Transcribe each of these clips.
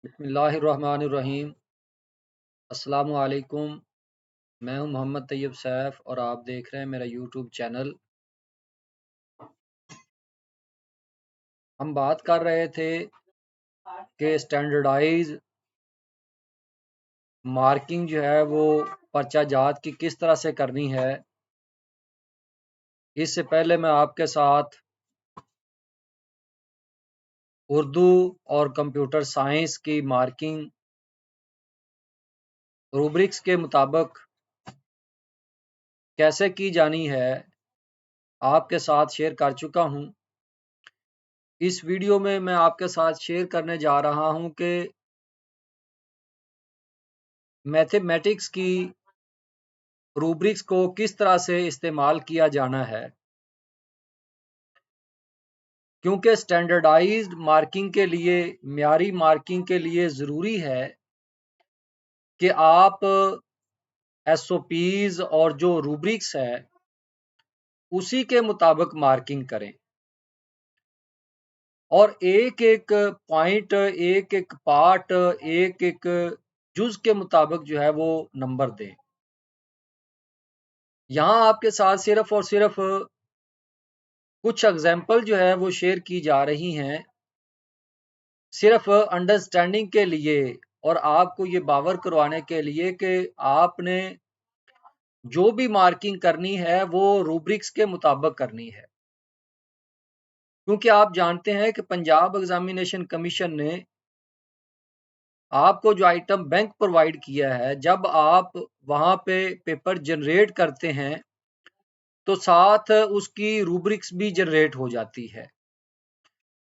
बिस्मिल्लाहिर्रहमानिर्रहीम। अस्सलामु अलैकुम। मैं हूं मोहम्मद तैयब सैफ और आप देख रहे हैं मेरा यूट्यूब चैनल। हम बात कर रहे थे कि स्टैंडर्डाइज मार्किंग जो है वो पर्चा जात की किस तरह से करनी है। इससे पहले मैं आपके साथ उर्दू और कंप्यूटर साइंस की मार्किंग रूब्रिक्स के मुताबिक कैसे की जानी है आपके साथ शेयर कर चुका हूं। इस वीडियो में मैं आपके साथ शेयर करने जा रहा हूं कि मैथमेटिक्स की रूब्रिक्स को किस तरह से इस्तेमाल किया जाना है, क्योंकि स्टैंडर्डाइज्ड मार्किंग के लिए, म्यारी मार्किंग के लिए ज़रूरी है कि आप एसओपीज और जो रूब्रिक्स है उसी के मुताबिक मार्किंग करें और एक एक पॉइंट, एक एक पार्ट, एक एक जुज के मुताबिक जो है वो नंबर दें। यहाँ आपके साथ सिर्फ और सिर्फ कुछ एग्जाम्पल जो है वो शेयर की जा रही हैं, सिर्फ अंडरस्टैंडिंग के लिए और आपको ये बावर करवाने के लिए कि आपने जो भी मार्किंग करनी है वो रूब्रिक्स के मुताबिक करनी है। क्योंकि आप जानते हैं कि पंजाब एग्जामिनेशन कमीशन ने आपको जो आइटम बैंक प्रोवाइड किया है, जब आप वहां पे पेपर जनरेट करते हैं तो साथ उसकी रूब्रिक्स भी जनरेट हो जाती है।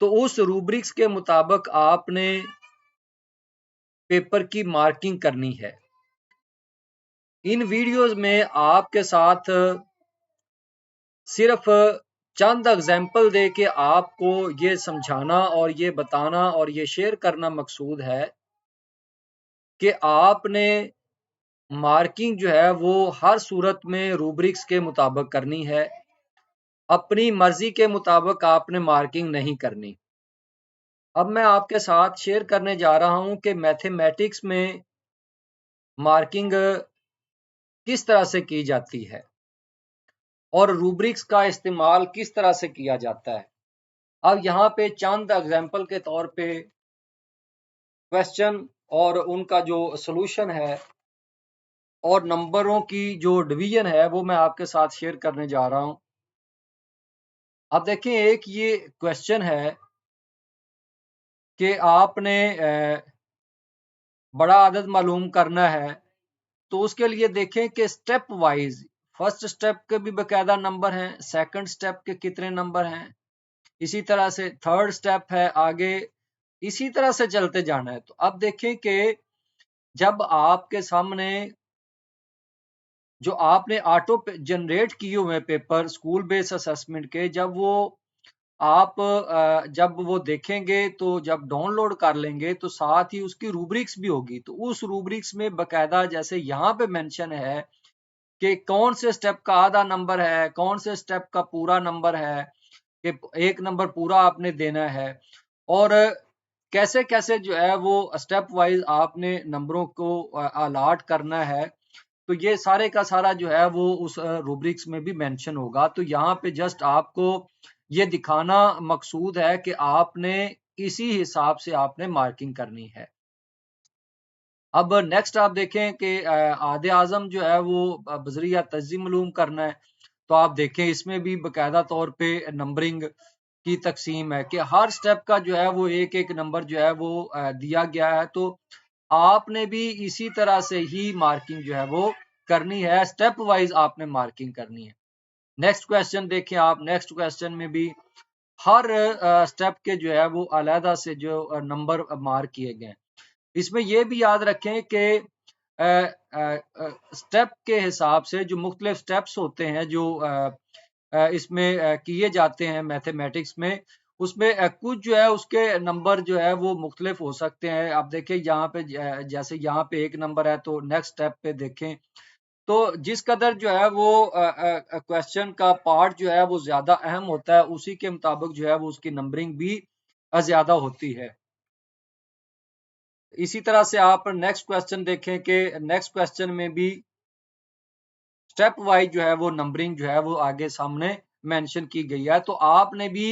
तो उस रूब्रिक्स के मुताबिक आपने पेपर की मार्किंग करनी है। इन वीडियोस में आपके साथ सिर्फ चंद एग्जाम्पल दे के आपको ये समझाना और ये बताना और ये शेयर करना मकसूद है कि आपने मार्किंग जो है वो हर सूरत में रूब्रिक्स के मुताबिक करनी है। अपनी मर्जी के मुताबिक आपने मार्किंग नहीं करनी। अब मैं आपके साथ शेयर करने जा रहा हूं कि मैथमेटिक्स में मार्किंग किस तरह से की जाती है और रूब्रिक्स का इस्तेमाल किस तरह से किया जाता है। अब यहाँ पे चंद एग्जाम्पल के तौर पे क्वेश्चन और उनका जो सॉल्यूशन है और नंबरों की जो डिवीजन है वो मैं आपके साथ शेयर करने जा रहा हूं। अब देखें, एक ये क्वेश्चन है कि आपने बड़ा आदद मालूम करना है, तो उसके लिए देखें कि स्टेप वाइज फर्स्ट स्टेप के भी बकायदा नंबर हैं, सेकंड स्टेप के कितने नंबर हैं, इसी तरह से थर्ड स्टेप है, आगे इसी तरह से चलते जाना है। तो अब देखें कि जब आपके सामने जो आपने ऑटो जनरेट किए हुए पेपर स्कूल बेस्ड असेसमेंट के, जब वो आप जब वो देखेंगे तो जब डाउनलोड कर लेंगे तो साथ ही उसकी रूब्रिक्स भी होगी। तो उस रूब्रिक्स में बकायदा जैसे यहाँ पे मेंशन है कि कौन से स्टेप का आधा नंबर है, कौन से स्टेप का पूरा नंबर है, कि एक नंबर पूरा आपने देना है और कैसे कैसे जो है वो स्टेप वाइज आपने नंबरों को अलाट करना है। तो ये सारे का सारा जो है वो उस रूब्रिक्स में भी मेंशन होगा। तो यहाँ पे जस्ट आपको ये दिखाना मकसूद है कि आपने इसी हिसाब से आपने मार्किंग करनी है। अब नेक्स्ट आप देखें कि आधे आजम जो है वो बजरिया तज्ज़ी मालूम करना है। तो आप देखें इसमें भी बकायदा तौर पे नंबरिंग की तकसीम है कि हर स्टेप का जो है वो एक एक नंबर जो है वो दिया गया है। तो आपने भी इसी तरह से ही मार्किंग जो है वो करनी है, स्टेप वाइज आपने मार्किंग करनी है। नेक्स्ट क्वेश्चन देखें आप, नेक्स्ट क्वेश्चन में भी हर स्टेप के जो है वो अलहदा से जो नंबर मार्क किए गए। इसमें यह भी याद रखें कि स्टेप के हिसाब से जो मुख्तलिफ स्टेप्स होते हैं जो इसमें किए जाते हैं मैथमेटिक्स में, उसमें कुछ जो है उसके नंबर जो है वो मुख्तलिफ हो सकते हैं। आप देखें यहाँ पे जैसे यहाँ पे एक नंबर है तो नेक्स्ट स्टेप पे देखें तो जिस कदर जो है वो क्वेश्चन का पार्ट जो है वो ज्यादा अहम होता है, उसी के मुताबिक जो है वो उसकी नंबरिंग भी ज्यादा होती है। इसी तरह से आप नेक्स्ट क्वेश्चन देखें कि नेक्स्ट क्वेश्चन में भी स्टेप वाइज जो है वो नंबरिंग जो है वो आगे सामने मेंशन की गई है। तो आपने भी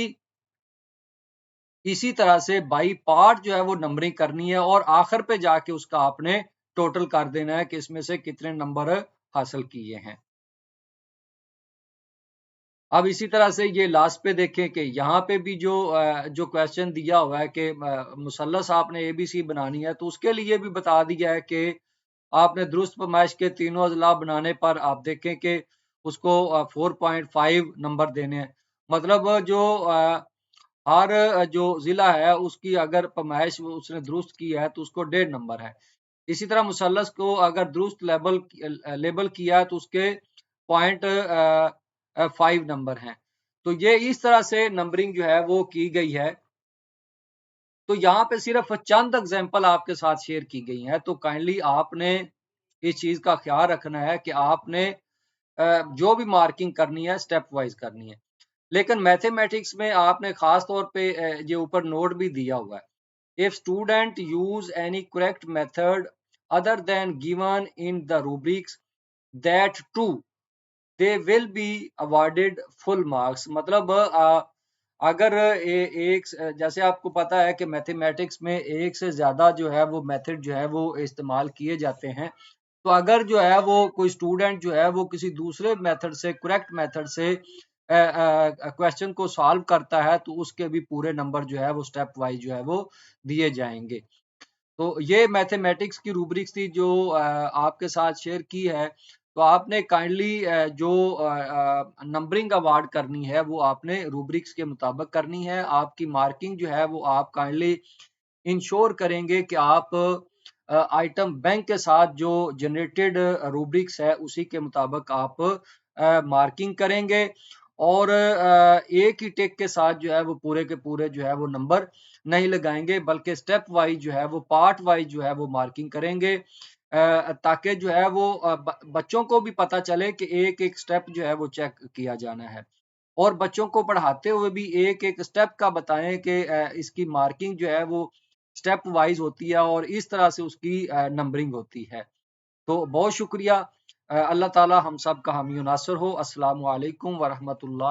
इसी तरह से बाई पार्ट जो है वो नंबरिंग करनी है और आखिर पे जाके उसका आपने टोटल कर देना है कि इसमें से कितने नंबर हासिल किए हैं। अब इसी तरह से ये लास्ट पे देखें कि यहाँ पे भी जो क्वेश्चन दिया हुआ है कि मुसल्लस आपने एबीसी बनानी है, तो उसके लिए भी बता दिया है कि आपने दुरुस्त पैमाइश के तीनों अजला बनाने पर आप देखें कि उसको 4.5 नंबर देने हैं। मतलब हर जो जिला है उसकी अगर पैमाइश उसने दुरुस्त की है तो उसको 1.5 नंबर है। इसी तरह मुसल्लस को अगर दुरुस्त लेबल किया है तो उसके 0.5 नंबर हैं। तो ये इस तरह से नंबरिंग जो है वो की गई है। तो यहाँ पे सिर्फ चंद एग्जाम्पल आपके साथ शेयर की गई हैं। तो काइंडली आपने इस चीज का ख्याल रखना है कि आपने जो भी मार्किंग करनी है स्टेप वाइज करनी है। लेकिन मैथमेटिक्स में आपने खास तौर पे ये ऊपर नोट भी दिया हुआ है। If student use any correct method other than given in the rubrics that too they will be awarded full marks. मतलब अगर एक जैसे आपको पता है कि मैथमेटिक्स में एक से ज्यादा जो है वो मेथड जो है वो इस्तेमाल किए जाते हैं। तो अगर जो है वो कोई स्टूडेंट जो है वो किसी दूसरे मेथड से करेक्ट मेथड से क्वेश्चन को सॉल्व करता है तो उसके भी पूरे नंबर जो है वो स्टेप वाइज जो है वो दिए जाएंगे। तो ये मैथमेटिक्स की रूब्रिक्स थी जो आपके साथ शेयर की है। तो आपने काइंडली जो नंबरिंग अवार्ड करनी है वो आपने रूब्रिक्स के मुताबिक करनी है। आपकी मार्किंग जो है वो आप काइंडली इंश्योर करेंगे कि आप आइटम बैंक के साथ जो जनरेटेड रूब्रिक्स है उसी के मुताबिक आप मार्किंग करेंगे और एक ही टिक के साथ जो है वो पूरे के पूरे जो है वो नंबर नहीं लगाएंगे, बल्कि स्टेप वाइज जो है वो पार्ट वाइज जो है वो मार्किंग करेंगे ताकि जो है वो बच्चों को भी पता चले कि एक एक स्टेप जो है वो चेक किया जाना है। और बच्चों को पढ़ाते हुए भी एक एक स्टेप का बताएं कि इसकी मार्किंग जो है वो स्टेप वाइज होती है और इस तरह से उसकी नंबरिंग होती है। तो बहुत शुक्रिया। अल्लाह ताला हम सब का हामी नासर हो। अस्सलाम वालेकुम वरहमतुल्लाह।